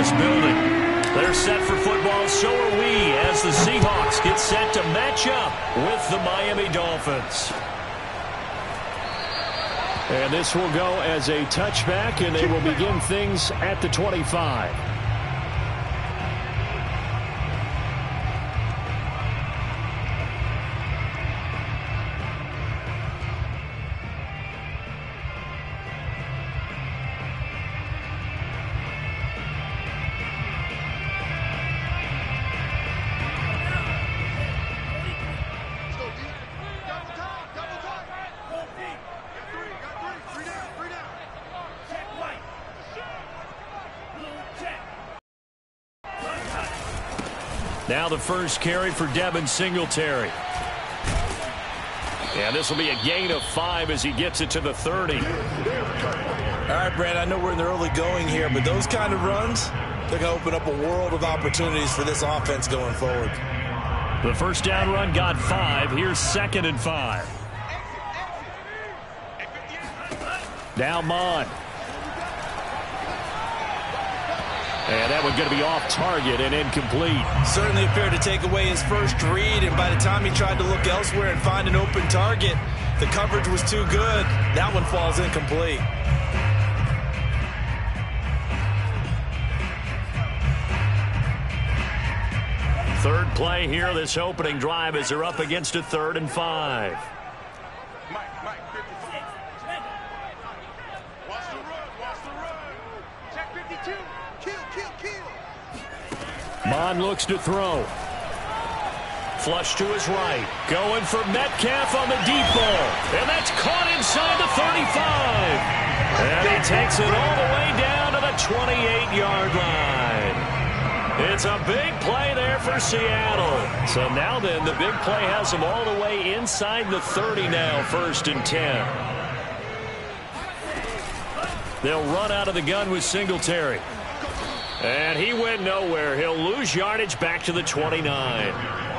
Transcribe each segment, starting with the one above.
this building. They're set for football, so are we, as the Seahawks get set to match up with the Miami Dolphins. And this will go as a touchback, and they will begin things at the 25. Now the first carry for Devin Singletary. And this will be a gain of 5 as he gets it to the 30. All right, Brad, I know we're in the early going here, but those kind of runs, they're going to open up a world of opportunities for this offense going forward. The first down run got 5. Here's 2nd and 5. Now Mon. And that one's going to be off target and incomplete. Certainly appeared to take away his first read, and by the time he tried to look elsewhere and find an open target, the coverage was too good. That one falls incomplete. Third play here, this opening drive, as they're up against a 3rd and 5. Mon looks to throw. Flush to his right. Going for Metcalf on the deep ball. And that's caught inside the 35. And he takes it all the way down to the 28-yard line. It's a big play there for Seattle. So now then, the big play has them all the way inside the 30 now, 1st and 10. They'll run out of the gun with Singletary. And he went nowhere. He'll lose yardage back to the 29.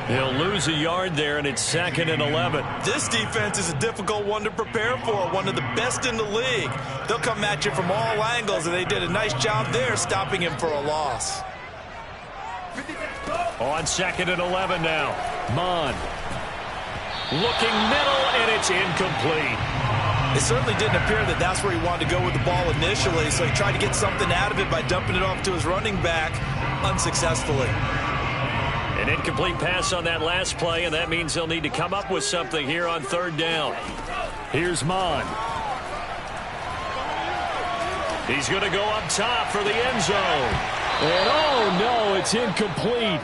He'll lose a yard there, and it's 2nd and 11. This defense is a difficult one to prepare for, one of the best in the league. They'll come at you from all angles, and they did a nice job there stopping him for a loss. On 2nd and 11 now. Mon. Looking middle, and it's incomplete. It certainly didn't appear that that's where he wanted to go with the ball initially, so he tried to get something out of it by dumping it off to his running back unsuccessfully. An incomplete pass on that last play, and that means they'll need to come up with something here on 3rd down. Here's Mon. He's going to go up top for the end zone. And oh no, it's incomplete.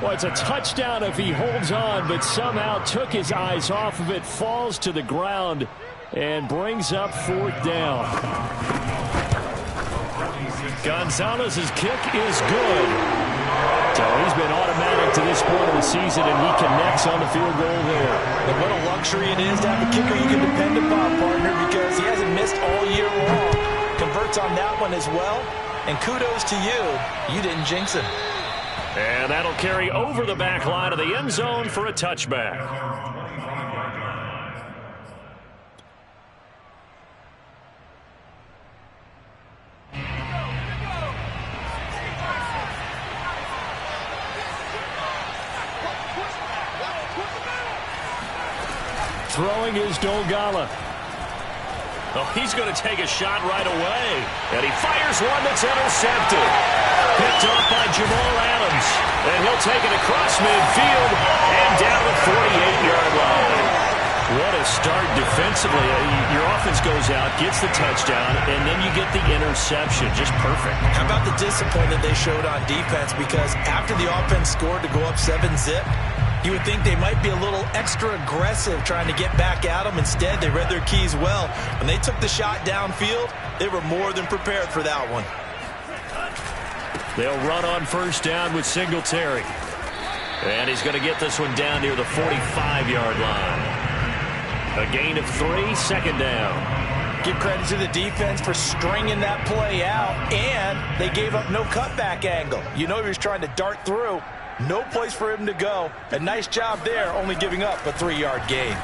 Well, it's a touchdown if he holds on, but somehow took his eyes off of it, falls to the ground, and brings up 4th down. Gonzalez's kick is good. So he's been automatic to this point of the season, and he connects on the field goal there. And what a luxury it is to have a kicker you can depend upon, partner, because he hasn't missed all year long. Converts on that one as well. And kudos to you. You didn't jinx him. And that'll carry over the back line of the end zone for a touchback. Throwing is Dolgala. Oh, he's going to take a shot right away. And he fires one that's intercepted. Picked off by Jamal Adams. And he'll take it across midfield and down the 48-yard line. What a start defensively. Your offense goes out, gets the touchdown, and then you get the interception. Just perfect. How about the discipline that they showed on defense? Because after the offense scored to go up 7-zip, you would think they might be a little extra aggressive trying to get back at them. Instead, they read their keys well. When they took the shot downfield, they were more than prepared for that one. They'll run on 1st down with Singletary. And he's going to get this one down near the 45-yard line. A gain of 3, 2nd down. Give credit to the defense for stringing that play out, and they gave up no cutback angle. You know he was trying to dart through. No place for him to go. A nice job there, only giving up a 3-yard gain.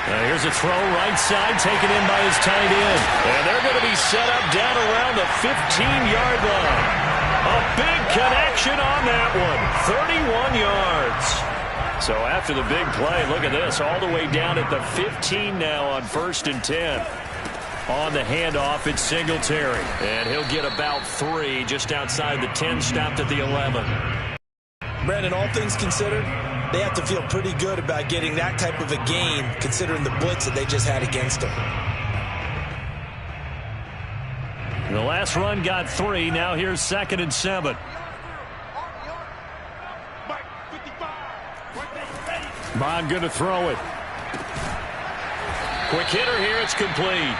Here's a throw right side, taken in by his tight end. And they're going to be set up down around the 15-yard line. A big connection on that one. 31 yards. So after the big play, look at this. All the way down at the 15 now on 1st and 10. On the handoff, it's Singletary. And he'll get about 3 just outside the 10, stopped at the 11. Brandon, all things considered, they have to feel pretty good about getting that type of a gain, considering the blitz that they just had against them. The last run got 3. Now here's 2nd and 7. Bond going to throw it. Quick hitter here. It's complete.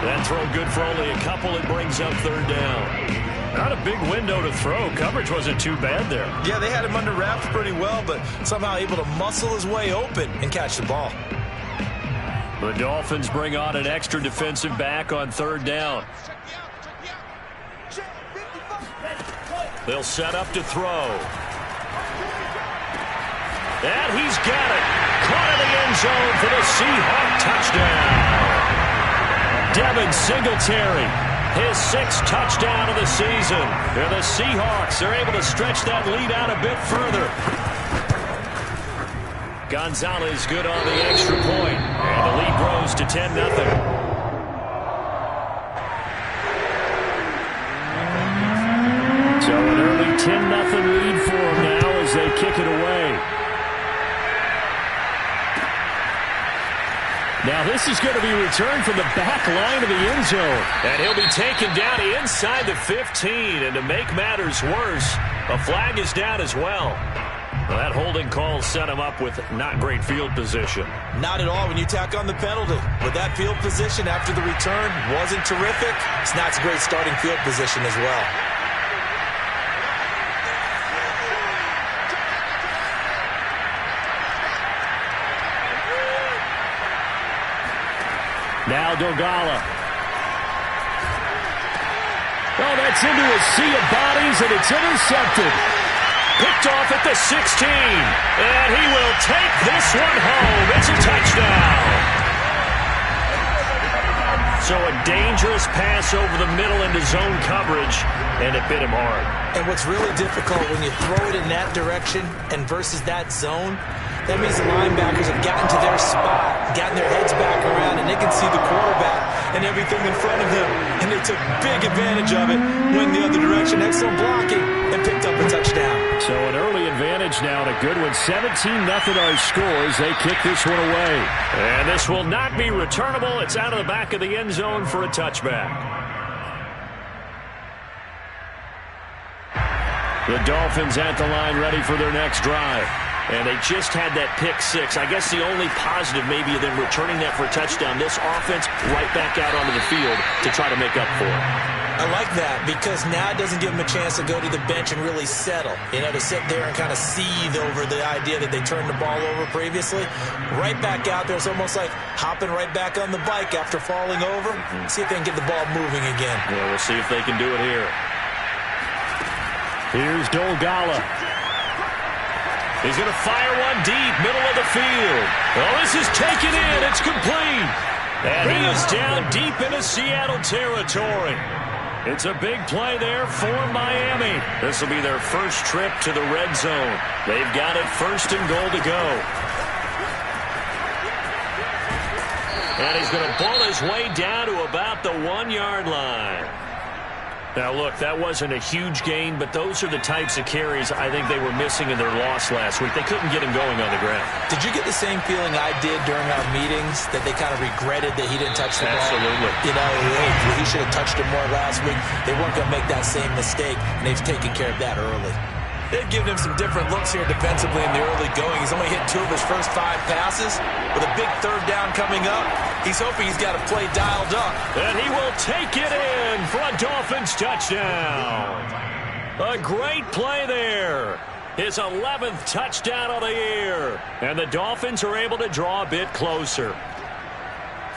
That throw good for only a couple. It brings up 3rd down. Not a big window to throw. Coverage wasn't too bad there. Yeah, they had him under wraps pretty well, but somehow able to muscle his way open and catch the ball. The Dolphins bring on an extra defensive back on 3rd down. They'll set up to throw. And he's got it. Caught in the end zone for the Seahawk touchdown. Devin Singletary. His 6th touchdown of the season. And the Seahawks are able to stretch that lead out a bit further. Gonzalez good on the extra point. And the lead grows to 10-0. So an early 10-0 lead for them now as they kick it away. Now this is going to be returned from the back line of the end zone. And he'll be taken down inside the 15. And to make matters worse, a flag is down as well. That holding call set him up with not great field position. Not at all when you tack on the penalty. With that field position after the return wasn't terrific. It's not a great starting field position as well. Now Dogala. Oh, that's into a sea of bodies, and it's intercepted. Picked off at the 16. And he will take this one home. It's a touchdown. So a dangerous pass over the middle into zone coverage, and it bit him hard. And what's really difficult when you throw it in that direction and versus that zone, that means the linebackers have gotten to their spot, gotten their heads back around, and they can see the quarterback and everything in front of them. And they took big advantage of it, went the other direction, excellent blocking, and picked up a touchdown. So an early advantage now and a good one. 17-0 our scores. They kick this one away. And this will not be returnable. It's out of the back of the end zone for a touchback. The Dolphins at the line ready for their next drive. And they just had that pick 6. I guess the only positive maybe of them returning that for a touchdown. This offense right back out onto the field to try to make up for it. I like that because now it doesn't give them a chance to go to the bench and really settle. You know, to sit there and kind of seethe over the idea that they turned the ball over previously. Right back out there. It's almost like hopping right back on the bike after falling over. See if they can get the ball moving again. Yeah, we'll see if they can do it here. Here's Dolgala. He's going to fire one deep, middle of the field. Oh, this is taken in. It's complete. And he is down deep into Seattle territory. It's a big play there for Miami. This will be their first trip to the red zone. They've got it 1st and goal to go. And he's going to ball his way down to about the 1-yard line. Now, look, that wasn't a huge gain, but those are the types of carries I think they were missing in their loss last week. They couldn't get him going on the ground. Did you get the same feeling I did during our meetings, that they kind of regretted that he didn't touch the ball? Absolutely. You know, he should have touched it more last week. They weren't going to make that same mistake, and they've taken care of that early. They've given him some different looks here defensively in the early going. He's only hit 2 of his first 5 passes. With a big 3rd down coming up, he's hoping he's got a play dialed up. And he will take it in for a Dolphins touchdown. A great play there. His 11th touchdown of the year. And the Dolphins are able to draw a bit closer.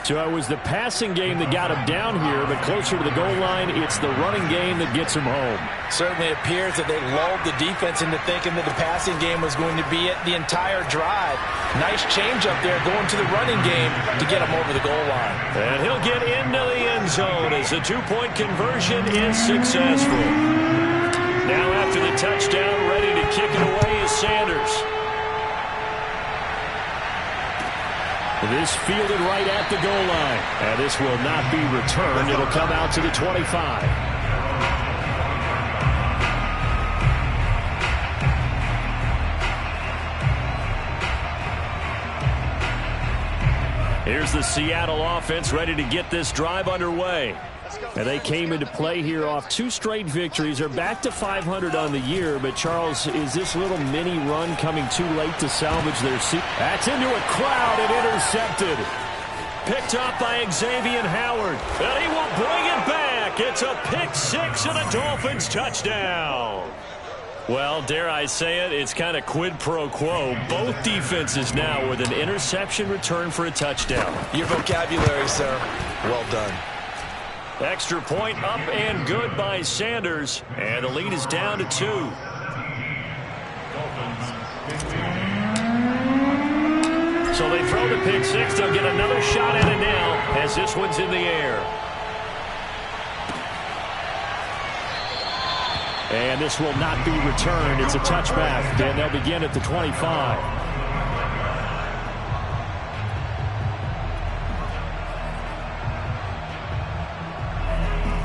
So it was the passing game that got him down here, but closer to the goal line, it's the running game that gets him home. Certainly appears that they lulled the defense into thinking that the passing game was going to be it the entire drive. Nice change up there going to the running game to get him over the goal line. And he'll get into the end zone as the two-point conversion is successful. Now after the touchdown, ready to kick it away is Sanders. This fielded right at the goal line. And this will not be returned. It'll come out to the 25. Here's the Seattle offense ready to get this drive underway. And they came into play here off 2 straight victories. They're back to 500 on the year. But, Charles, is this little mini run coming too late to salvage their season? That's into a crowd and intercepted. Picked up by Xavier Howard. And he will bring it back. It's a pick 6 and a Dolphins touchdown. Well, dare I say it, it's kind of quid pro quo. Both defenses now with an interception return for a touchdown. Your vocabulary, sir. Well done. Extra point up and good by Sanders. And the lead is down to 2. So they throw the pick 6. They'll get another shot at it now as this one's in the air. And this will not be returned. It's a touchback. And they'll begin at the 25.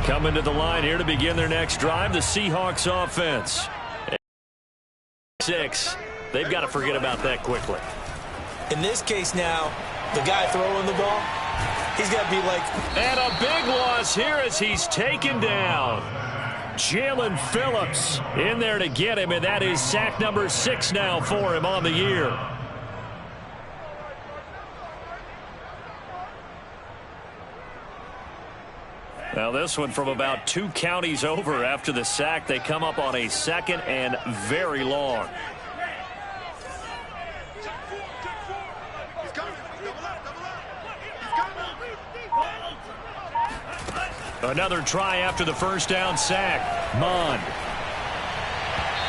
Coming to the line here to begin their next drive, the Seahawks offense. 6. They've got to forget about that quickly. In this case now, the guy throwing the ball, he's got to be like... And a big loss here as he's taken down. Jalen Phillips in there to get him, and that is sack number 6 now for him on the year. Now this one from about 2 counties over after the sack. They come up on a 2nd and very long. Another try after the first down sack. Mond.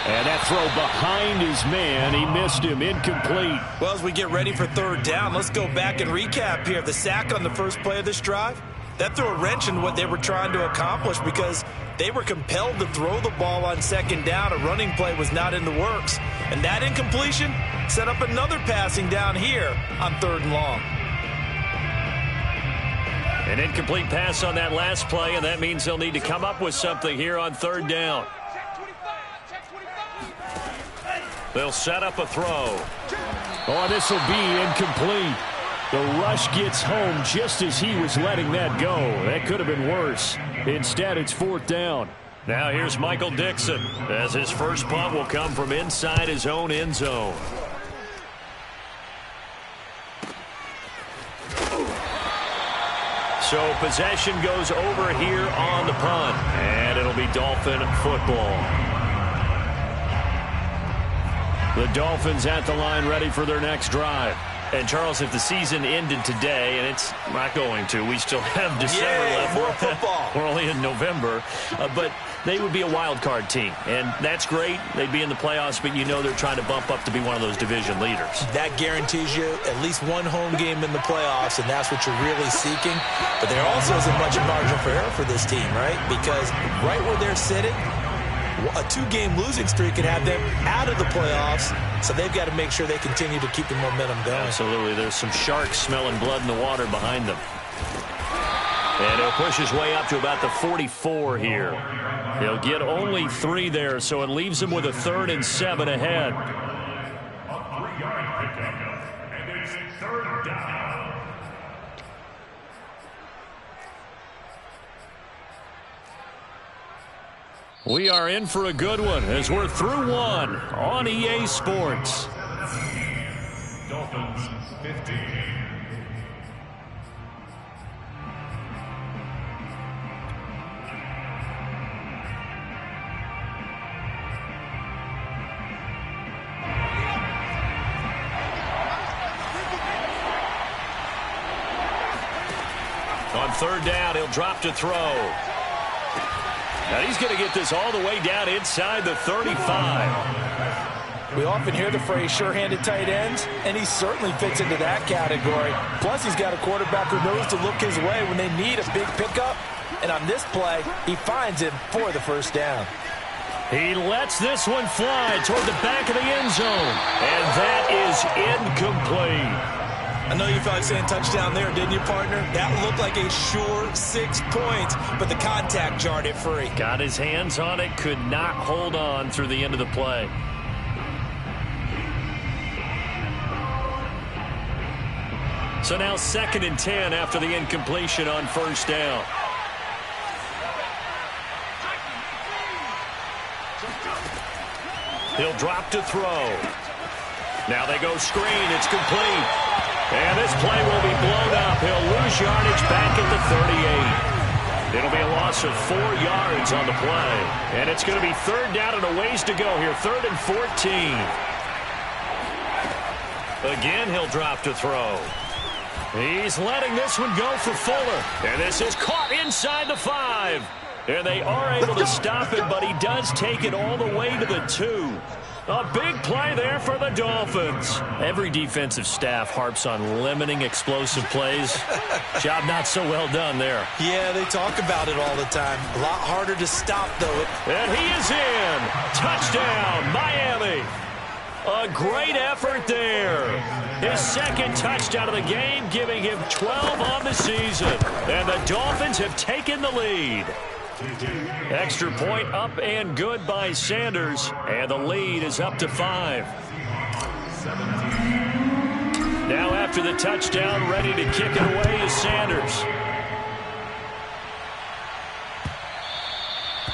And that throw behind his man. He missed him. Incomplete. Well, as we get ready for 3rd down, let's go back and recap here. The sack on the first play of this drive, that threw a wrench in what they were trying to accomplish because they were compelled to throw the ball on 2nd down. A running play was not in the works. And that incompletion set up another passing down here on 3rd and long. An incomplete pass on that last play, and that means they'll need to come up with something here on 3rd down. They'll set up a throw. Oh, this will be incomplete. The rush gets home just as he was letting that go. That could have been worse. Instead, it's 4th down. Now here's Michael Dixon as his first punt will come from inside his own end zone. So possession goes over here on the punt, and it'll be Dolphin football. The Dolphins at the line ready for their next drive. And, Charles, if the season ended today, and it's not going to, we still have December left. More football. We're only in November. But they would be a wild card team, and that's great. They'd be in the playoffs, but you know they're trying to bump up to be one of those division leaders. That guarantees you at least one home game in the playoffs, and that's what you're really seeking. But there also isn't much margin for error for this team, right? Because right where they're sitting, a 2-game losing streak could have them out of the playoffs, so they've got to make sure they continue to keep the momentum going. Absolutely. There's some sharks smelling blood in the water behind them. And he'll push his way up to about the 44 here. He'll get only 3 there, so it leaves him with a 3rd and 7 ahead. A 3-yard pickup, and it's 3rd down. We are in for a good one as we're through one on EA Sports. Dolphins 15. third down. He'll drop to throw. Now he's going to get this all the way down inside the 35. We often hear the phrase sure-handed tight ends, and he certainly fits into that category. Plus, he's got a quarterback who knows to look his way when they need a big pickup. And on this play, he finds him for the first down. He lets this one fly toward the back of the end zone. And that is incomplete. I know you felt like saying touchdown there, didn't you, partner? That looked like a sure 6 points, but the contact jarred it free. Got his hands on it, could not hold on through the end of the play. So now 2nd and 10 after the incompletion on first down. He'll drop to throw. Now they go screen. It's complete. And this play will be blown up. He'll lose yardage back at the 38. It'll be a loss of 4 yards on the play. And it's going to be third down and a ways to go here. 3rd and 14. Again, he'll drop to throw. He's letting this one go for Fuller. And this is caught inside the 5. And they are able to stop him, but he does take it all the way to the 2. A big play there for the Dolphins. Every defensive staff harps on limiting explosive plays. Job not so well done there. Yeah, they talk about it all the time. A lot harder to stop, though. And he is in. Touchdown, Miami. A great effort there. His 2nd touchdown of the game, giving him 12 on the season. And the Dolphins have taken the lead. Extra point up and good by Sanders. And the lead is up to 5. Now after the touchdown, ready to kick it away is Sanders.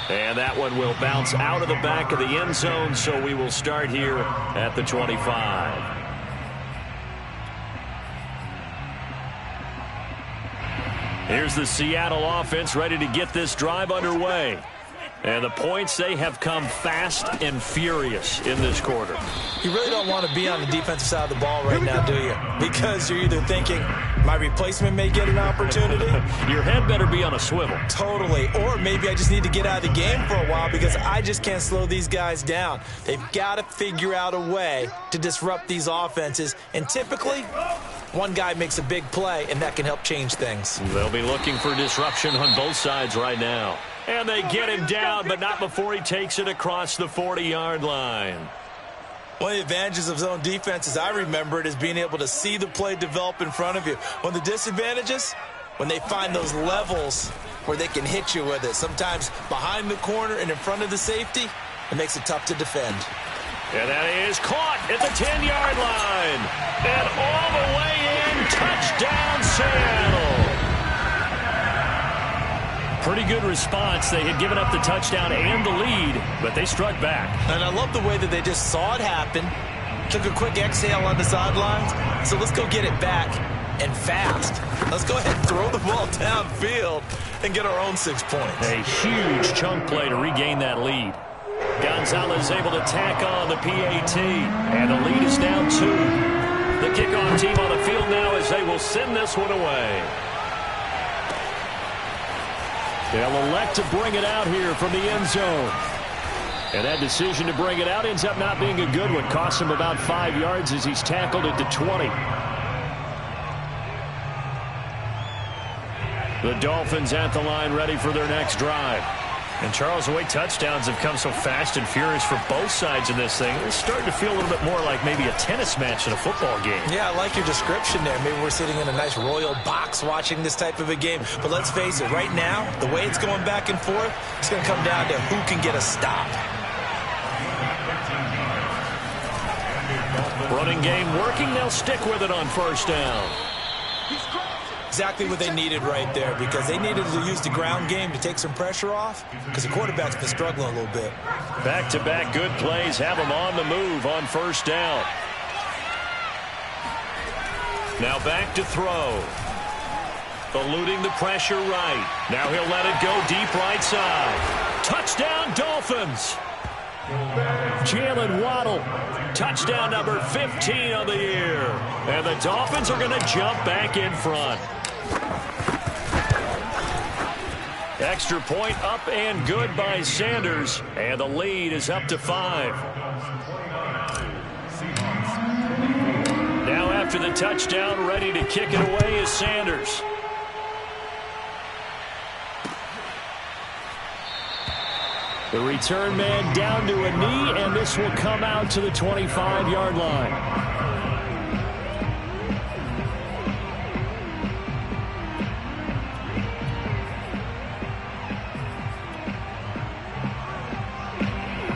And that one will bounce out of the back of the end zone, so we will start here at the 25. Here's the Seattle offense ready to get this drive underway. And the points, they have come fast and furious in this quarter. You really don't want to be on the defensive side of the ball right now, do you? Because you're either thinking, my replacement may get an opportunity. Your head better be on a swivel. Totally. Or maybe I just need to get out of the game for a while because I just can't slow these guys down. They've got to figure out a way to disrupt these offenses. And typically, one guy makes a big play, and that can help change things. They'll be looking for disruption on both sides right now. And they get him down, but not before he takes it across the 40-yard line. One of the advantages of zone defense, as I remember it, is being able to see the play develop in front of you. One of the disadvantages, when they find those levels where they can hit you with it, sometimes behind the corner and in front of the safety, it makes it tough to defend. And that is caught at the 10-yard line. And all the way in, touchdown Seattle. Pretty good response. They had given up the touchdown and the lead, but they struck back. And I love the way that they just saw it happen, took a quick exhale on the sidelines. So let's go get it back and fast. Let's go ahead and throw the ball downfield and get our own 6 points. A huge chunk play to regain that lead. Gonzalez able to tack on the PAT, and the lead is now 2. The kickoff team on the field now as they will send this one away. They'll elect to bring it out here from the end zone. And that decision to bring it out ends up not being a good one. Costs him about 5 yards as he's tackled at the 20. The Dolphins at the line ready for their next drive. And, Charles, the way touchdowns have come so fast and furious for both sides in this thing, it's starting to feel a little bit more like maybe a tennis match in a football game. Yeah, I like your description there. Maybe we're sitting in a nice royal box watching this type of a game. But let's face it, right now, the way it's going back and forth, it's going to come down to who can get a stop. Running game working. They'll stick with it on first down. Exactly what they needed right there, because they needed to use the ground game to take some pressure off, because the quarterback's been struggling a little bit. Back-to-back good plays have them on the move on first down. Now back to throw. Eluding the pressure right. Now he'll let it go deep right side. Touchdown Dolphins. Jalen Waddle, touchdown number 15 on the year. And the Dolphins are going to jump back in front. Extra point up and good by Sanders. And the lead is up to 5. Now after the touchdown, ready to kick it away is Sanders. The return man down to a knee, and this will come out to the 25-yard line.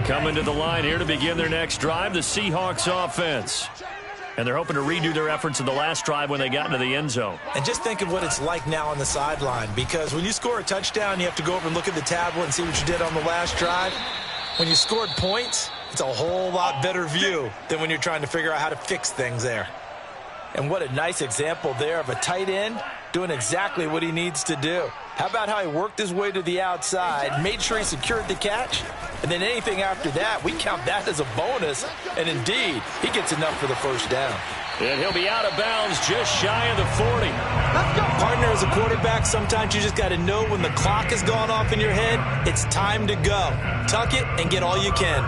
Coming to the line here to begin their next drive, the Seahawks offense. And they're hoping to redo their efforts in the last drive when they got into the end zone. And just think of what it's like now on the sideline, because when you score a touchdown, you have to go over and look at the tablet and see what you did on the last drive. When you scored points, it's a whole lot better view than when you're trying to figure out how to fix things there. And what a nice example there of a tight end doing exactly what he needs to do. How about how he worked his way to the outside, made sure he secured the catch, and then anything after that, we count that as a bonus. And indeed, he gets enough for the first down. And he'll be out of bounds just shy of the 40. Let's go. Partner, as a quarterback, sometimes you just got to know when the clock has gone off in your head, it's time to go. Tuck it and get all you can.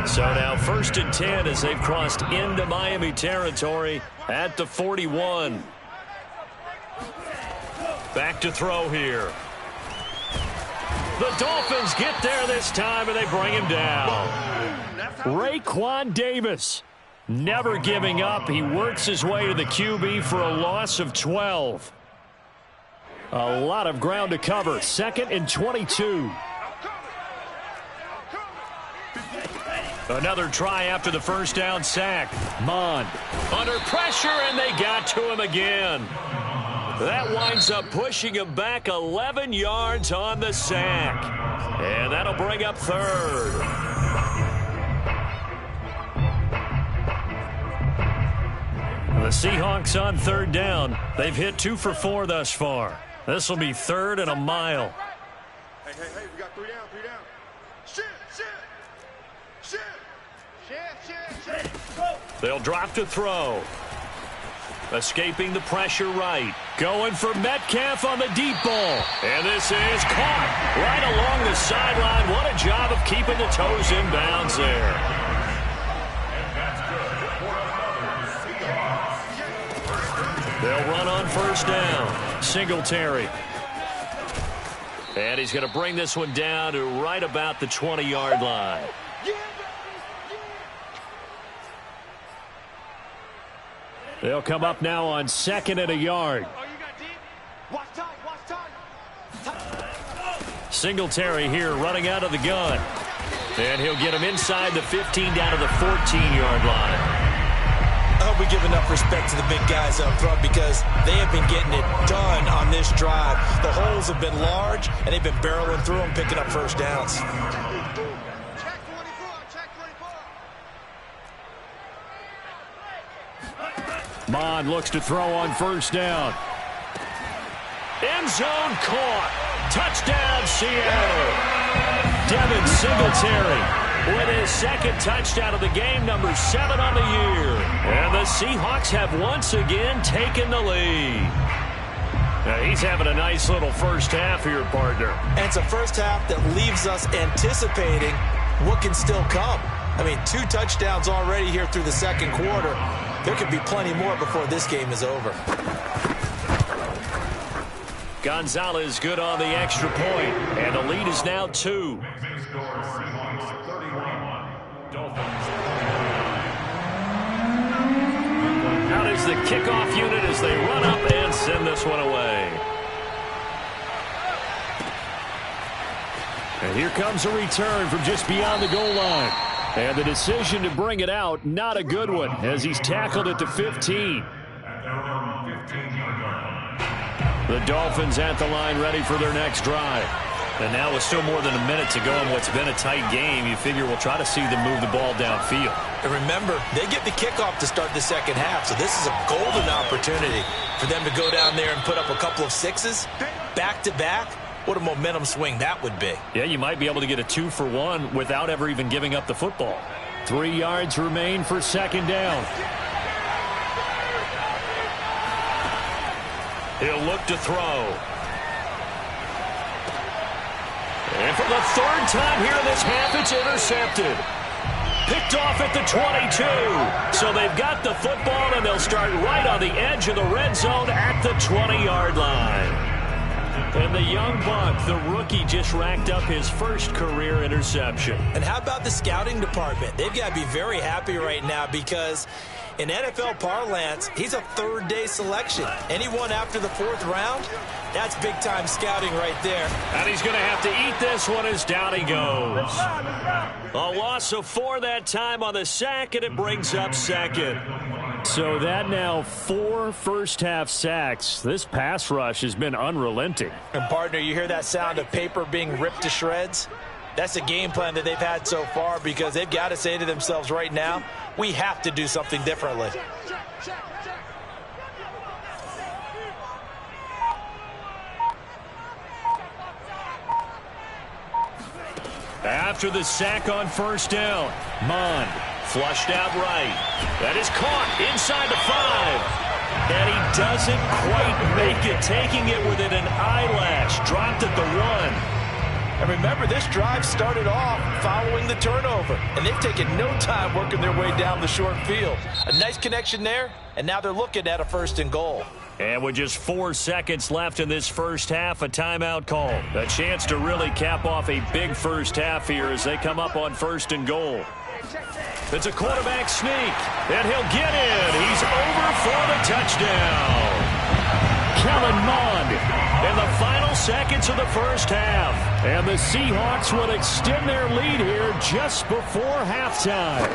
So now 1st and 10 as they've crossed into Miami territory at the 41. Back to throw here. The Dolphins get there this time, and they bring him down. Raekwon Davis never giving up. He works his way to the QB for a loss of 12. A lot of ground to cover. 2nd and 22. Another try after the first down sack. Mond under pressure, and they got to him again. That winds up pushing him back 11 yards on the sack. And that'll bring up 3rd. The Seahawks on 3rd down. They've hit 2 for 4 thus far. This will be 3rd and a mile. Hey, we got 3 down. Shit. They'll drop to throw. Escaping the pressure right. Going for Metcalf on the deep ball. And this is caught right along the sideline. What a job of keeping the toes in bounds there. They'll run on 1st down. Singletary. And he's going to bring this one down to right about the 20-yard line. They'll come up now on 2nd and a yard. Singletary here running out of the gun. And he'll get him inside the 15 down to the 14-yard line. I hope we give enough respect to the big guys up front, because they have been getting it done on this drive. The holes have been large, and they've been barreling through them, picking up first downs. Mond looks to throw on 1st down. End zone caught. Touchdown, Seattle. Devin Singletary with his 2nd touchdown of the game, number 7 on the year. And the Seahawks have once again taken the lead. Now, he's having a nice little first half here, partner. And it's a first half that leaves us anticipating what can still come. I mean, 2 touchdowns already here through the 2nd quarter. There could be plenty more before this game is over. Gonzalez good on the extra point, and the lead is now 2. Out is the kickoff unit as they run up and send this one away. And here comes a return from just beyond the goal line. And the decision to bring it out, not a good one, as he's tackled at the 15. The Dolphins at the line, ready for their next drive. And now with still more than a minute to go in what's been a tight game, you figure we'll try to see them move the ball downfield. And remember, they get the kickoff to start the 2nd half, so this is a golden opportunity for them to go down there and put up a couple of 6s back-to-back. What a momentum swing that would be. Yeah, you might be able to get a 2-for-1 without ever even giving up the football. 3 yards remain for 2nd down. He'll look to throw. And for the third time here in this half, it's intercepted. Picked off at the 22. So they've got the football, and they'll start right on the edge of the red zone at the 20-yard line. And the young buck, the rookie, just racked up his first career interception. And how about the scouting department? They've got to be very happy right now because in NFL parlance, he's a third-day selection. Anyone after the fourth round, that's big-time scouting right there. And he's going to have to eat this one as down he goes. A loss of 4 that time on the sack, and it brings up second. So that now 4 first-half sacks. This pass rush has been unrelenting. And, partner, you hear that sound of paper being ripped to shreds? That's the game plan that they've had so far because they've got to say to themselves right now, we have to do something differently. After the sack on first down, Mond flushed out right. That is caught inside the 5. And he doesn't quite make it, taking it within an eyelash. Dropped at the 1. And remember, this drive started off following the turnover. And they've taken no time working their way down the short field. A nice connection there, and now they're looking at a 1st and goal. And with just 4 seconds left in this first half, a timeout call. A chance to really cap off a big first half here as they come up on 1st and goal. It's a quarterback sneak, and he'll get in. He's over for the touchdown. Kellen Mond in the final seconds of the first half. And the Seahawks will extend their lead here just before halftime.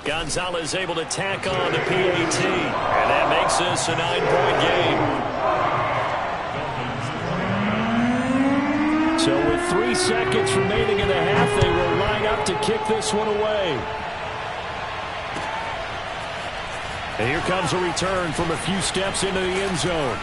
Gonzalez able to tack on the PAT, and that makes this a 9-point game. So with 3 seconds remaining in the half, they will line up to kick this one away. And here comes a return from a few steps into the end zone.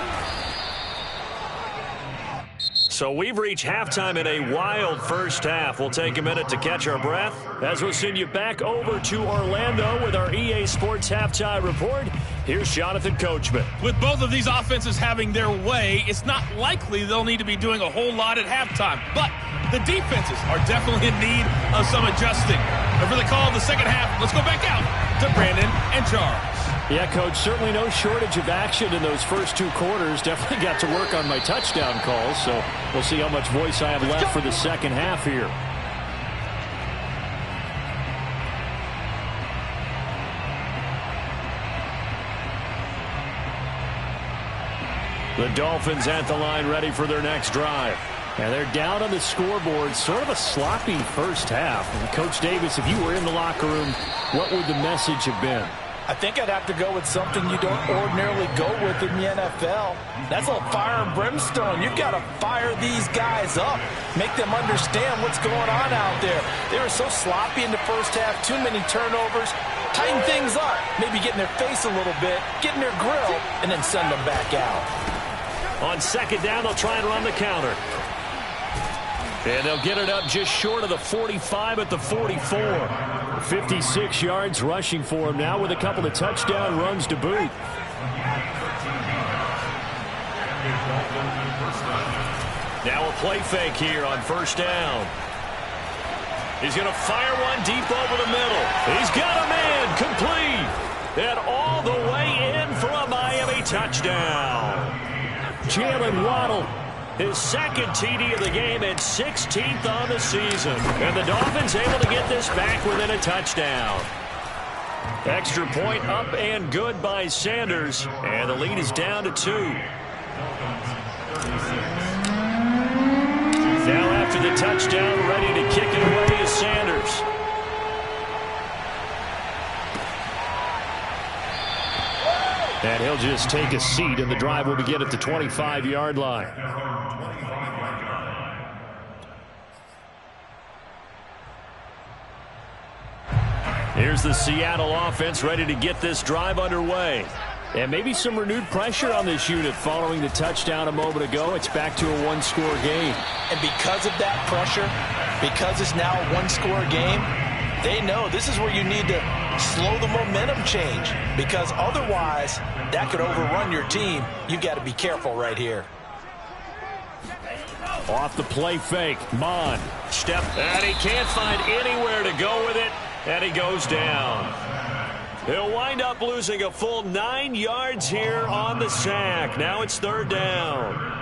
So we've reached halftime in a wild first half. We'll take a minute to catch our breath as we'll send you back over to Orlando with our EA Sports Halftime Report. Here's Jonathan Coachman. With both of these offenses having their way, it's not likely they'll need to be doing a whole lot at halftime. But the defenses are definitely in need of some adjusting. And for the call of the second half, let's go back out to Brandon and Charles. Yeah, Coach, certainly no shortage of action in those first 2 quarters. Definitely got to work on my touchdown calls, so we'll see how much voice I have left for the second half here. The Dolphins at the line ready for their next drive. And they're down on the scoreboard, sort of a sloppy first half. And Coach Davis, if you were in the locker room, what would the message have been? I think I'd have to go with something you don't ordinarily go with in the NFL. That's a fire and brimstone. You've got to fire these guys up. Make them understand what's going on out there. They were so sloppy in the first half, too many turnovers. Tighten things up. Maybe get in their face a little bit, get in their grill, and then send them back out. On second down, they'll try and run the counter. And they'll get it up just short of the 45 at the 44. 56 yards rushing for him now with a couple of touchdown runs to boot. Now a play fake here on first down. He's going to fire one deep over the middle. He's got a man complete. And all the way in for a Miami touchdown. Jalen Waddle. His second TD of the game and 16th on the season. And the Dolphins able to get this back within a touchdown. Extra point up and good by Sanders. And the lead is down to 2. Now after the touchdown, ready to kick it away is Sanders. And he'll just take a seat, and the drive will begin at the 25-yard line. Here's the Seattle offense ready to get this drive underway. And maybe some renewed pressure on this unit following the touchdown a moment ago. It's back to a 1-score game. And because of that pressure, because it's now a 1-score game, they know this is where you need to slow the momentum change, because otherwise that could overrun your team. You've got to be careful right here. Off the play fake. Mond. Step, and he can't find anywhere to go with it, and he goes down. He'll wind up losing a full 9 yards here on the sack. Now it's 3rd down.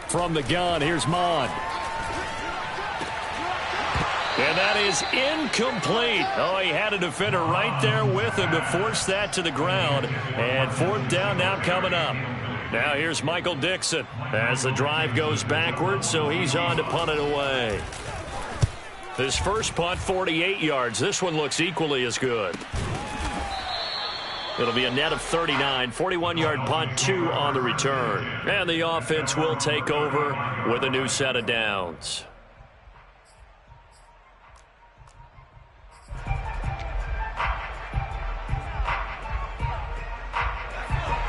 From the gun, here's Mond. And that is incomplete. Oh, he had a defender right there with him to force that to the ground. And 4th down now coming up. Now here's Michael Dixon as the drive goes backwards, so he's on to punt it away. His first punt, 48 yards. This one looks equally as good. It'll be a net of 39, 41-yard punt, 2 on the return. And the offense will take over with a new set of downs.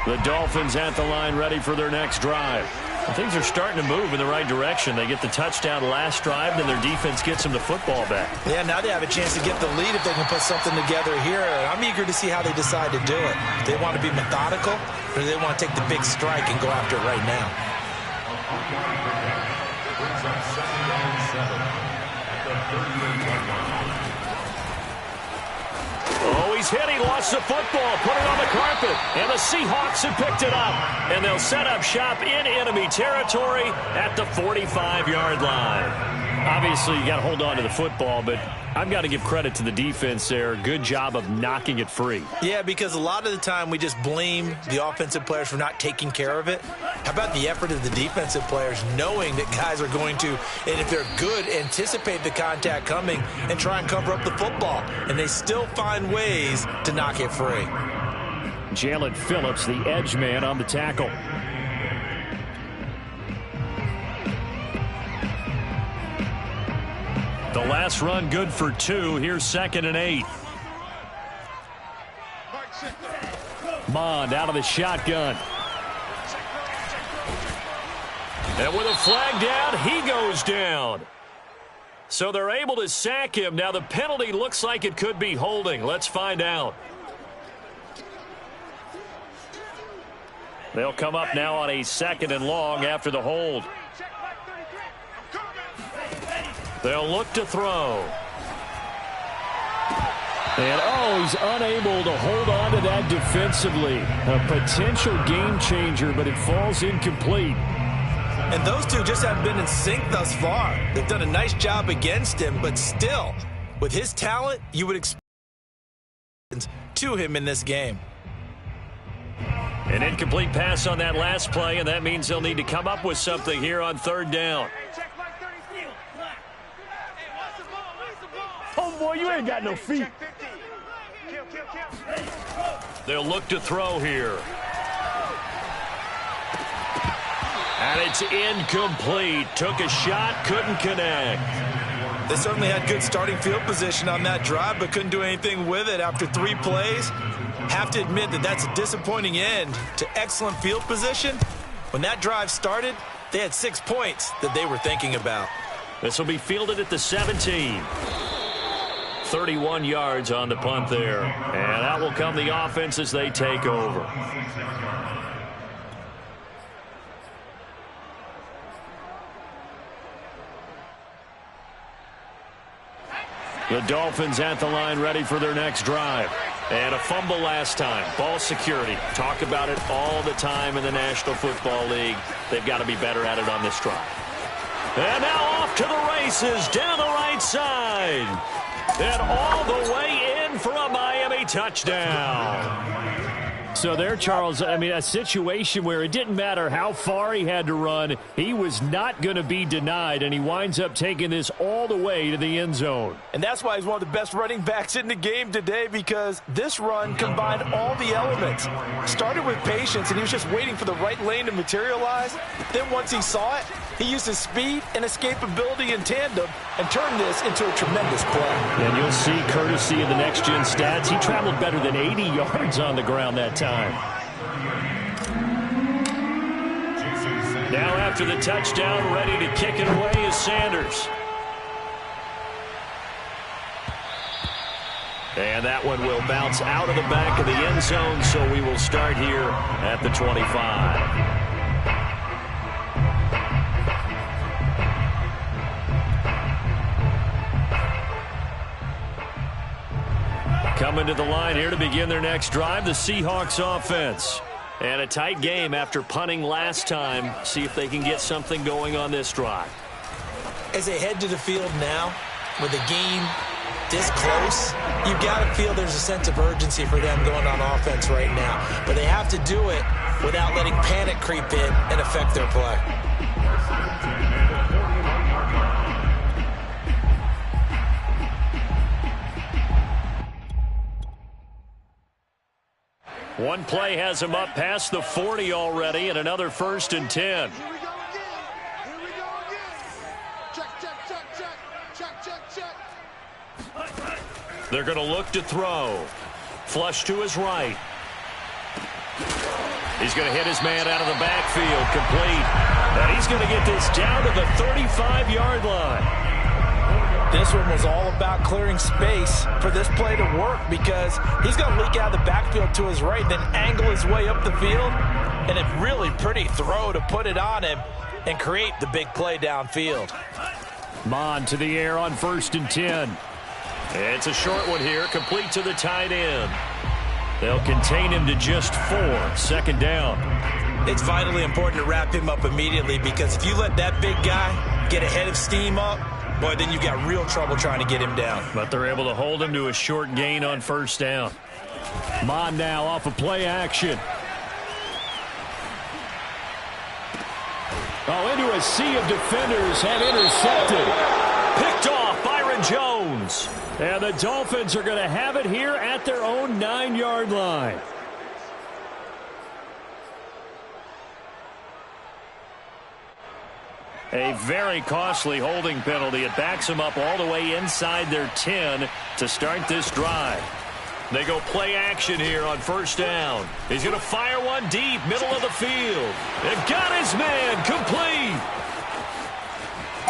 The Dolphins at the line ready for their next drive. And things are starting to move in the right direction. They get the touchdown last drive, then their defense gets them the football back. Yeah, now they have a chance to get the lead if they can put something together here. I'm eager to see how they decide to do it. Do they want to be methodical, or do they want to take the big strike and go after it right now? Oh, he's hit. He lost the football. Put it on the carpet. And the Seahawks have picked it up. And they'll set up shop in enemy territory at the 45-yard line. Obviously, you got to hold on to the football, but I've got to give credit to the defense there. Good job of knocking it free. Yeah, because a lot of the time we just blame the offensive players for not taking care of it. How about the effort of the defensive players knowing that guys are going to, and if they're good, anticipate the contact coming and try and cover up the football. And they still find ways to knock it free. Jalen Phillips, the edge man on the tackle. The last run good for 2. Here's 2nd and 8. Mond out of the shotgun. And with a flag down, he goes down. So they're able to sack him. Now the penalty looks like it could be holding. Let's find out. They'll come up now on a 2nd and long after the hold. They'll look to throw. And, oh, he's unable to hold on to that defensively. A potential game changer, but it falls incomplete. And those two just haven't been in sync thus far. They've done a nice job against him, but still, with his talent, you would expect to him in this game. An incomplete pass on that last play, and that means they'll need to come up with something here on 3rd down. Oh, boy, you ain't got no feet. They'll look to throw here. And it's incomplete. Took a shot, couldn't connect. They certainly had good starting field position on that drive, but couldn't do anything with it after 3 plays. Have to admit that that's a disappointing end to excellent field position. When that drive started, they had 6 points that they were thinking about. This will be fielded at the 17. 31 yards on the punt there. And that will come the offense as they take over. The Dolphins at the line ready for their next drive. And a fumble last time. Ball security. Talk about it all the time in the National Football League. They've got to be better at it on this drive. And now off to the races down the right side. And all the way in for a Miami touchdown. So there, Charles, I mean, a situation where it didn't matter how far he had to run. He was not going to be denied, and he winds up taking this all the way to the end zone. And that's why he's one of the best running backs in the game today, because this run combined all the elements. Started with patience, and he was just waiting for the right lane to materialize. Then once he saw it, he used his speed and escapability in tandem and turned this into a tremendous play. And you'll see, courtesy of the next-gen stats, he traveled better than 80 yards on the ground that time. Now after the touchdown, ready to kick it away is Sanders. And that one will bounce out of the back of the end zone, so we will start here at the 25. Coming to the line here to begin their next drive, the Seahawks offense. And a tight game after punting last time. See if they can get something going on this drive. As they head to the field now, with the game this close, you've got to feel there's a sense of urgency for them going on offense right now. But they have to do it without letting panic creep in and affect their play. One play has him up past the 40 already, and another 1st and 10. Here we go again. Here we go again. Check, check, check, check. Check, check, check. They're going to look to throw. Flush to his right. He's going to hit his man out of the backfield, complete. And he's going to get this down to the 35-yard line. This one was all about clearing space for this play to work because he's going to leak out of the backfield to his right, then angle his way up the field. And a really pretty throw to put it on him and create the big play downfield. Mon to the air on 1st and 10. It's a short one here, complete to the tight end. They'll contain him to just 4, 2nd down. It's vitally important to wrap him up immediately because if you let that big guy get ahead of steam up, boy, then you've got real trouble trying to get him down. But they're able to hold him to a short gain on 1st down. Mon now off of play action. Oh, into a sea of defenders and intercepted. Picked off Byron Jones. And the Dolphins are going to have it here at their own 9-yard line. A very costly holding penalty. It backs them up all the way inside their 10 to start this drive. They go play action here on 1st down. He's going to fire one deep, middle of the field. They've got his man complete.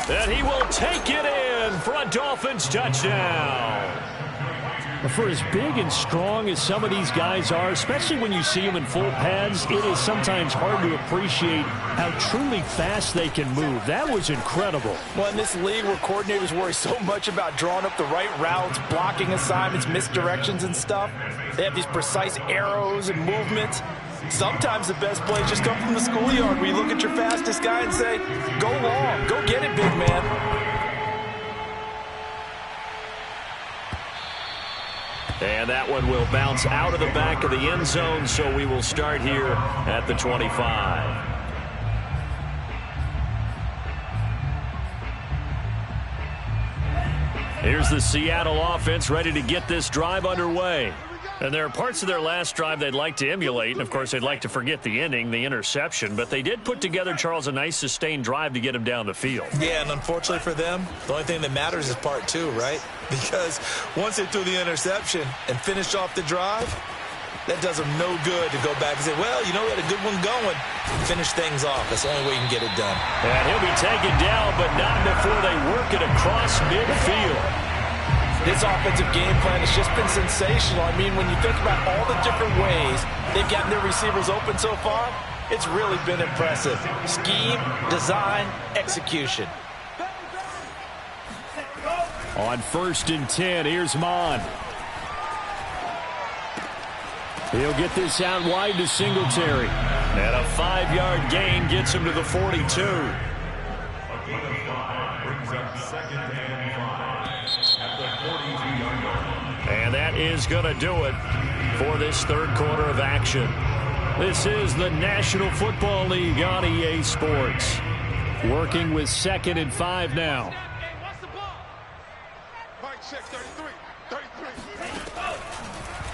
And he will take it in for a Dolphins touchdown. For as big and strong as some of these guys are, especially when you see them in full pads, it is sometimes hard to appreciate how truly fast they can move. That was incredible. Well, in this league where coordinators worry so much about drawing up the right routes, blocking assignments, misdirections and stuff, they have these precise arrows and movements. Sometimes the best plays just come from the schoolyard where you look at your fastest guy and say, go long, go get it, big man. And that one will bounce out of the back of the end zone, so we will start here at the 25. Here's the Seattle offense ready to get this drive underway. And there are parts of their last drive they'd like to emulate. And, of course, they'd like to forget the ending, the interception. But they did put together, Charles, a nice sustained drive to get him down the field. Yeah, and unfortunately for them, the only thing that matters is part 2, right? Because once they threw the interception and finished off the drive, that does them no good to go back and say, well, you know, we had a good one going. Finish things off. That's the only way you can get it done. And he'll be taken down, but not before they work it across midfield. This offensive game plan has just been sensational. I mean, when you think about all the different ways they've gotten their receivers open so far, it's really been impressive. Scheme, design, execution. On 1st and 10, here's Mon. He'll get this out wide to Singletary. And a 5-yard gain gets him to the 42. And that is going to do it for this 3rd quarter of action. This is the National Football League on EA Sports. Working with 2nd and 5 now.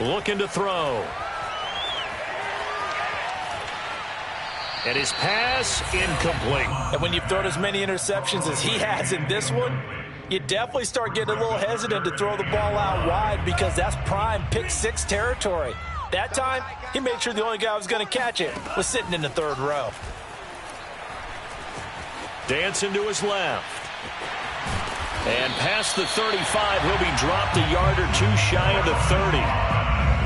Looking to throw. And his pass incomplete. And when you've thrown as many interceptions as he has in this one, you definitely start getting a little hesitant to throw the ball out wide because that's prime pick 6 territory. That time, he made sure the only guy who was going to catch it was sitting in the 3rd row. Dancing to his left. And past the 35, he'll be dropped a yard or two shy of the 30.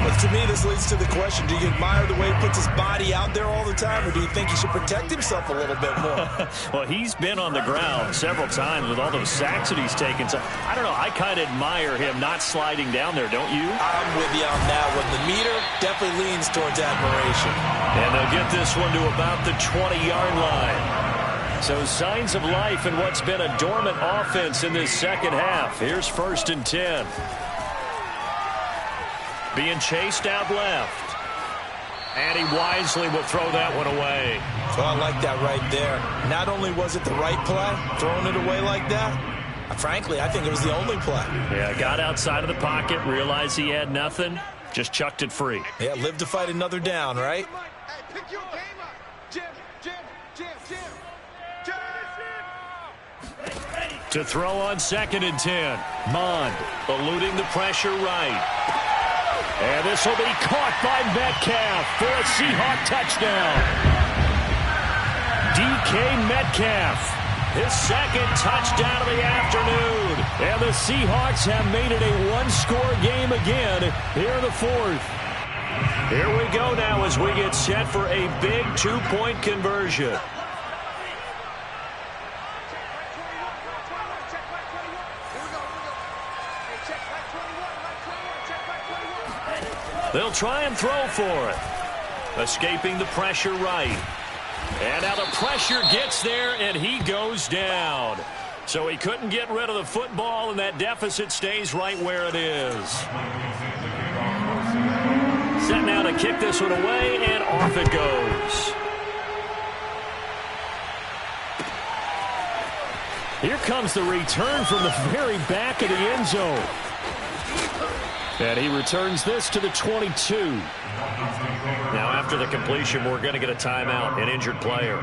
But to me, this leads to the question, do you admire the way he puts his body out there all the time, or do you think he should protect himself a little bit more? Well, he's been on the ground several times with all those sacks that he's taken. So, I don't know, I kind of admire him not sliding down there, don't you? I'm with you on that one. The meter definitely leans towards admiration. And they'll get this one to about the 20-yard line. So signs of life in what's been a dormant offense in this second half. Here's 1st and 10. Being chased out left. And he wisely will throw that one away. So I like that right there. Not only was it the right play, throwing it away like that, frankly, I think it was the only play. Yeah, got outside of the pocket, realized he had nothing, just chucked it free. Yeah, live to fight another down, right? Hey, pick your game up. Jim. To throw on 2nd and 10. Mond eluding the pressure right. And this will be caught by Metcalf for a Seahawk touchdown. DK Metcalf, his 2nd touchdown of the afternoon. And the Seahawks have made it a one-score game again here in the 4th. Here we go now as we get set for a big 2-point conversion. They'll try and throw for it. Escaping the pressure right. And now the pressure gets there, and he goes down. So he couldn't get rid of the football, and that deficit stays right where it is. Set now to kick this one away, and off it goes. Here comes the return from the very back of the end zone. And he returns this to the 22. Now, after the completion, we're going to get a timeout, an injured player.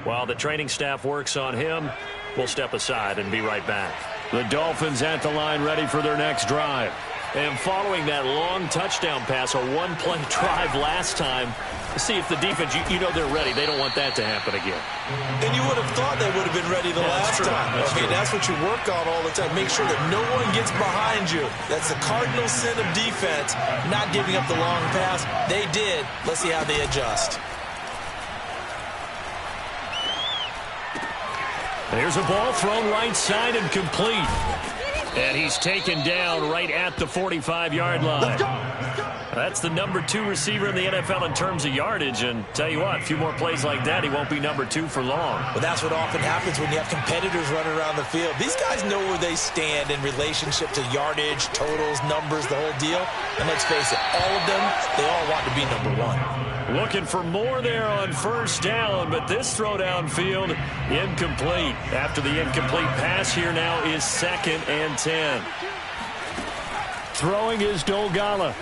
While the training staff works on him, we'll step aside and be right back. The Dolphins at the line ready for their next drive. And following that long touchdown pass, a one-play drive last time, see if the defense, you know they're ready. They don't want that to happen again. And you would have thought they would have been ready the last time. That's what you work on all the time. Make sure that no one gets behind you. That's the cardinal sin of defense, not giving up the long pass. They did. Let's see how they adjust. There's a ball thrown right side and complete. And he's taken down right at the 45-yard line. That's the number 2 receiver in the NFL in terms of yardage. And tell you what, a few more plays like that, he won't be number 2 for long. Well, that's what often happens when you have competitors running around the field. These guys know where they stand in relationship to yardage, totals, numbers, the whole deal. And let's face it, all of them, they all want to be number 1. Looking for more there on 1st down, but this throw downfield incomplete. After the incomplete pass, here now is 2nd and 10. Throwing is Dolgala.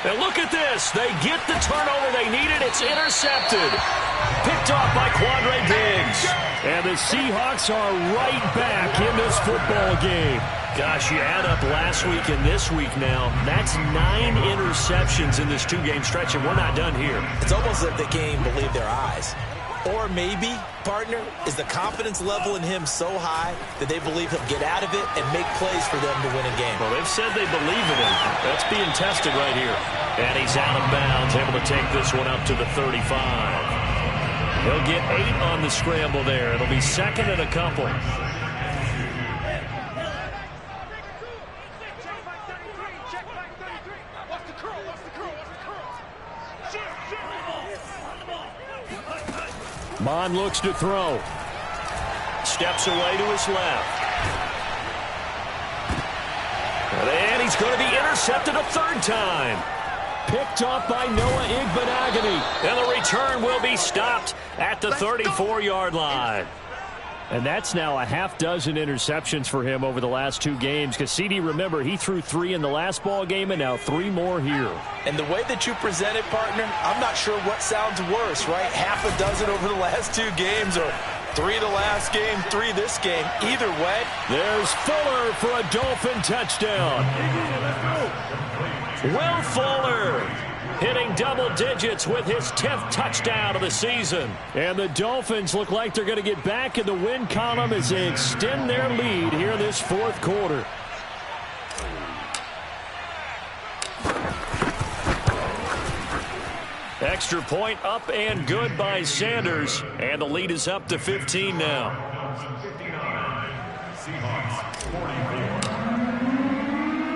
And look at this. They get the turnover they needed. It's intercepted. Picked off by Quandre Diggs. And the Seahawks are right back in this football game. Gosh, you add up last week and this week now. That's 9 interceptions in this 2-game stretch, and we're not done here. It's almost like they can't even believe their eyes. Or maybe, partner, is the confidence level in him so high that they believe he'll get out of it and make plays for them to win a game. Well, they've said they believe in him. That's being tested right here. And he's out of bounds, able to take this one up to the 35. He'll get 8 on the scramble there. It'll be 2nd and a couple. Mond looks to throw. Steps away to his left. And he's going to be intercepted a 3rd time. Picked off by Noah Igbenogany. And the return will be stopped at the 34-yard line. And that's now a half dozen interceptions for him over the last 2 games. Because CD, remember, he threw 3 in the last ball game and now 3 more here. And the way that you present it, partner, I'm not sure what sounds worse, right? Half a dozen over the last 2 games or 3 the last game, 3 this game. Either way. There's Fuller for a Dolphin touchdown. Will Fuller hitting double digits with his 10th touchdown of the season. And the Dolphins look like they're going to get back in the win column as they extend their lead here in this fourth quarter. Extra point up and good by Sanders. And the lead is up to 15 now.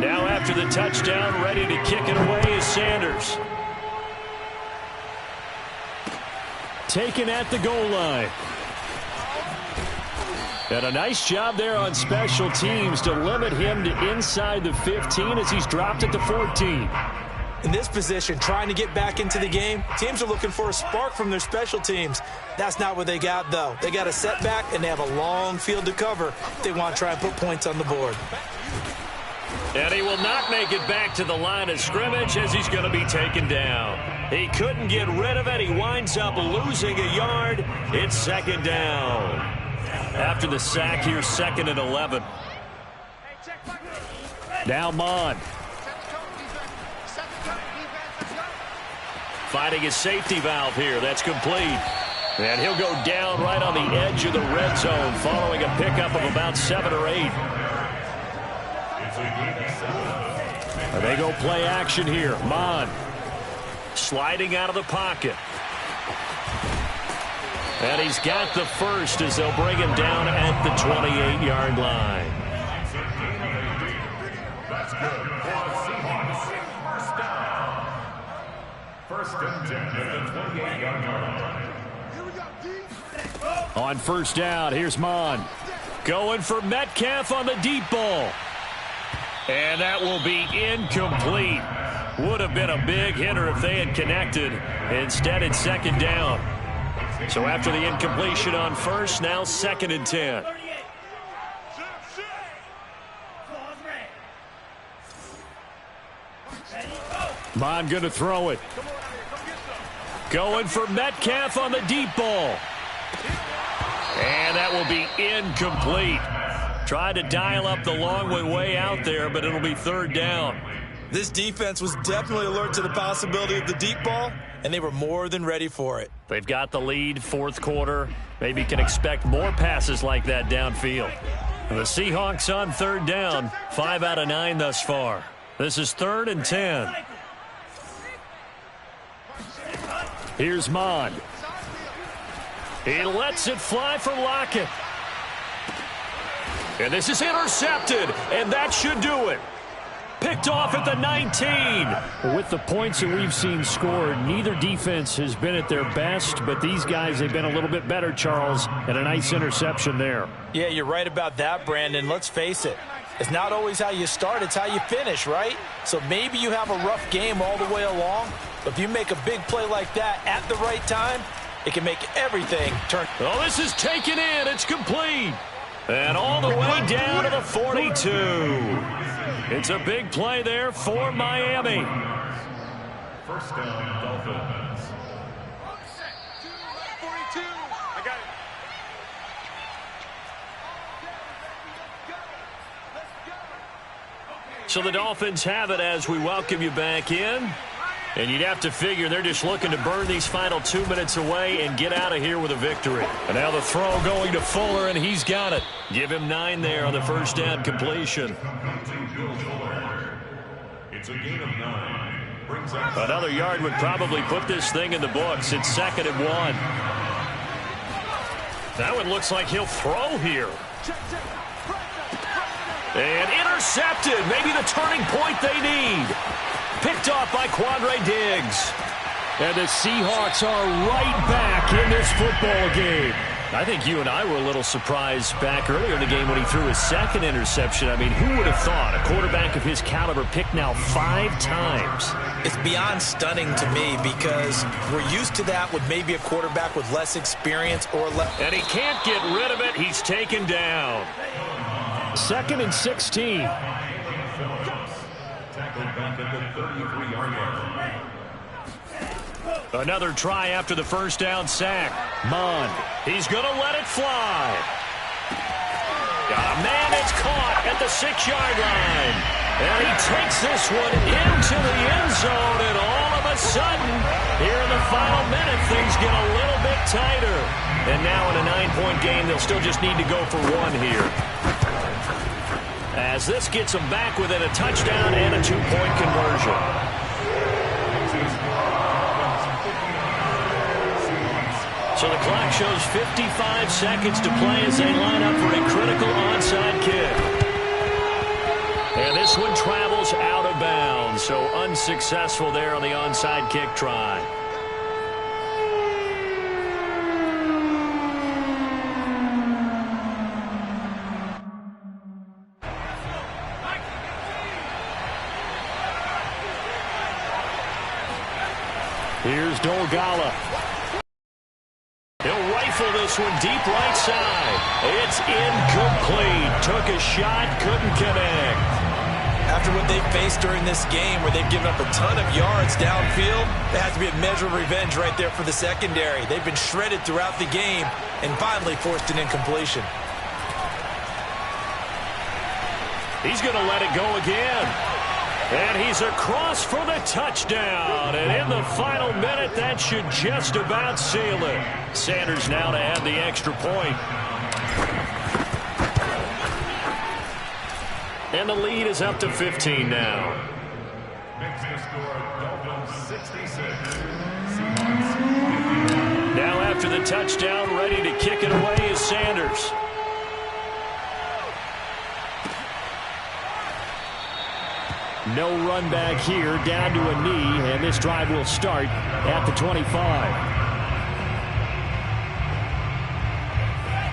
Now after the touchdown, ready to kick it away is Sanders. Taken at the goal line. And a nice job there on special teams to limit him to inside the 15 as he's dropped at the 14. In this position, trying to get back into the game, teams are looking for a spark from their special teams. That's not what they got, though. They got a setback, and they have a long field to cover if they want to try and put points on the board. And he will not make it back to the line of scrimmage as he's going to be taken down. He couldn't get rid of it. He winds up losing a yard. It's second down. After the sack, here's 2nd and 11. Now Mon. Finding his safety valve here. That's complete. And he'll go down right on the edge of the red zone following a pickup of about 7 or 8. And they go play action here. Mon sliding out of the pocket. And he's got the first as they'll bring him down at the 28-yard line. That's good for Seahawks. First down. First and 10 at the 28-yard line. Here we go, D. On first down, here's Mon. Going for Metcalf on the deep ball. And that will be incomplete. Would have been a big hitter if they had connected. Instead, it's second down. So after the incompletion on first, now 2nd and 10. Mon going to throw it. Going for Metcalf on the deep ball. And that will be incomplete. Tried to dial up the long way out there, but it'll be 3rd down. This defense was definitely alert to the possibility of the deep ball, and they were more than ready for it. They've got the lead, fourth quarter. Maybe can expect more passes like that downfield. And the Seahawks on 3rd down, 5 out of 9 thus far. This is 3rd and 10. Here's Mon. He lets it fly for Lockett. And this is intercepted, and that should do it. Picked off at the 19. With the points that we've seen scored, neither defense has been at their best, but these guys have been a little bit better, Charles, and a nice interception there. Yeah, you're right about that, Brandon. Let's face it. It's not always how you start, it's how you finish, right? So maybe you have a rough game all the way along, but if you make a big play like that at the right time, it can make everything turn. Oh, this is taken in. It's complete. And all the way down to the 42. It's a big play there for Miami. First down, Dolphins. 42. I got it. So the Dolphins have it as we welcome you back in. And you'd have to figure they're just looking to burn these final 2 minutes away and get out of here with a victory. And now the throw going to Fuller, and he's got it. Give him 9 there on the first down completion. It's a gain of 9. Brings up Another yard would probably put this thing in the books. It's 2nd and 1. That one looks like he'll throw here. And intercepted. Maybe the turning point they need. Picked off by Quandre Diggs. And the Seahawks are right back in this football game. I think you and I were a little surprised back earlier in the game when he threw his 2nd interception. I mean, who would have thought a quarterback of his caliber picked now 5 times? It's beyond stunning to me because we're used to that with maybe a quarterback with less experience or less. And he can't get rid of it. He's taken down. 2nd and 16. back at the 33-yard line. Another try after the first down sack. Mon, he's going to let it fly. Man, it's caught at the 6-yard line. And he takes this one into the end zone, and all of a sudden, here in the final minute, things get a little bit tighter. And now in a 9-point game, they'll still just need to go for one here. As this gets them back within a touchdown and a 2-point conversion. So the clock shows 55 seconds to play as they line up for a critical onside kick. And this one travels out of bounds, so unsuccessful there on the onside kick try. Here's Dolgala. He'll rifle this one deep right side. It's incomplete. Took a shot, couldn't connect. After what they've faced during this game where they've given up a ton of yards downfield, there has to be a measure of revenge right there for the secondary. They've been shredded throughout the game and finally forced an incompletion. He's going to let it go again. And he's across for the touchdown. And in the final minute, that should just about seal it. Sanders now to add the extra point. And the lead is up to 15 now. Makes the score Dolphins 66. Now after the touchdown, ready to kick it away is Sanders. No run back here, down to a knee, and this drive will start at the 25.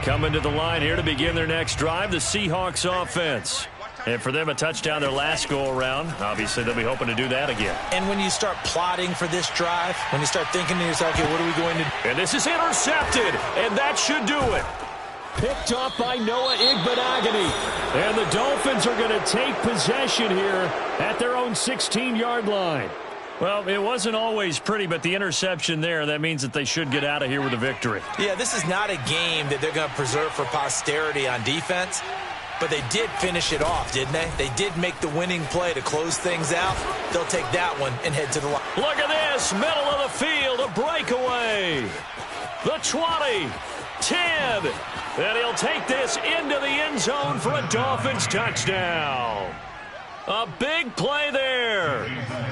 Coming to the line here to begin their next drive, the Seahawks offense. And for them, a touchdown their last go-around. Obviously, they'll be hoping to do that again. And when you start plotting for this drive, when you start thinking to yourself, okay, what are we going to do? And this is intercepted, and that should do it. Picked off by Noah Igbenogany. And the Dolphins are going to take possession here at their own 16-yard line. Well, it wasn't always pretty, but the interception there, that means that they should get out of here with a victory. Yeah, this is not a game that they're going to preserve for posterity on defense. But they did finish it off, didn't they? They did make the winning play to close things out. They'll take that one and head to the line. Look at this, middle of the field, a breakaway. The 20, 10, and he'll take this into the end zone for a Dolphins touchdown. A big play there,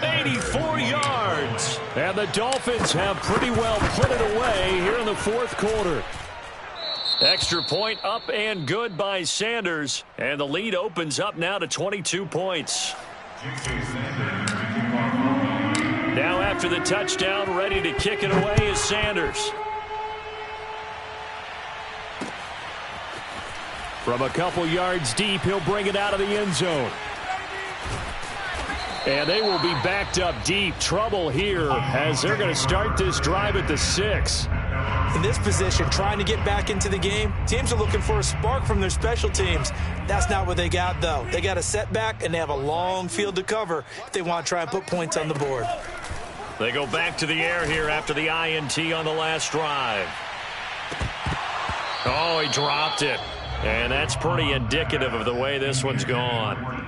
84 yards. And the Dolphins have pretty well put it away here in the fourth quarter. Extra point up and good by Sanders. And the lead opens up now to 22 points. Now after the touchdown, ready to kick it away is Sanders. From a couple yards deep, he'll bring it out of the end zone. And they will be backed up deep. Trouble here as they're going to start this drive at the 6. In this position, trying to get back into the game, teams are looking for a spark from their special teams. That's not what they got, though. They got a setback, and they have a long field to cover if they want to try and put points on the board. They go back to the air here after the INT on the last drive. Oh, he dropped it. And that's pretty indicative of the way this one's gone.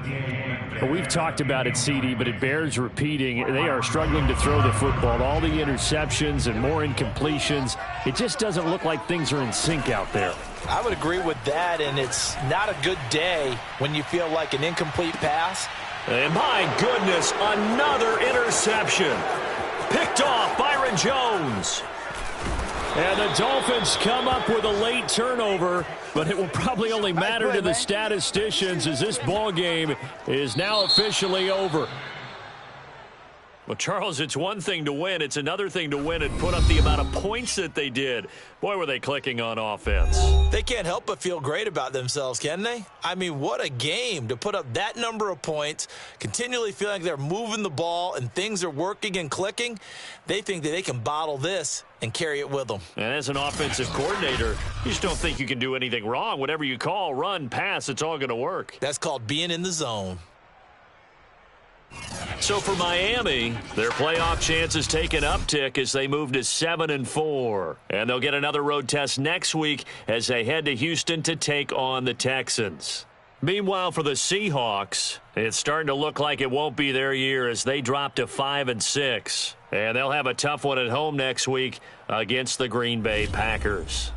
We've talked about it, CD, but it bears repeating. They are struggling to throw the football. All the interceptions and more incompletions. It just doesn't look like things are in sync out there. I would agree with that, and it's not a good day when you feel like an incomplete pass. And my goodness, another interception. Picked off Byron Jones. And the Dolphins come up with a late turnover, but it will probably only matter to the statisticians as this ball game is now officially over. Well, Charles, it's one thing to win. It's another thing to win and put up the amount of points that they did. Boy, were they clicking on offense. They can't help but feel great about themselves, can they? I mean, what a game to put up that number of points, continually feeling like they're moving the ball and things are working and clicking. They think that they can bottle this and carry it with them. And as an offensive coordinator, you just don't think you can do anything wrong. Whatever you call, run, pass, it's all going to work. That's called being in the zone. So for Miami, their playoff chances take an uptick as they move to 7-4. And they'll get another road test next week as they head to Houston to take on the Texans. Meanwhile, for the Seahawks, it's starting to look like it won't be their year as they drop to 5-6. And they'll have a tough one at home next week against the Green Bay Packers.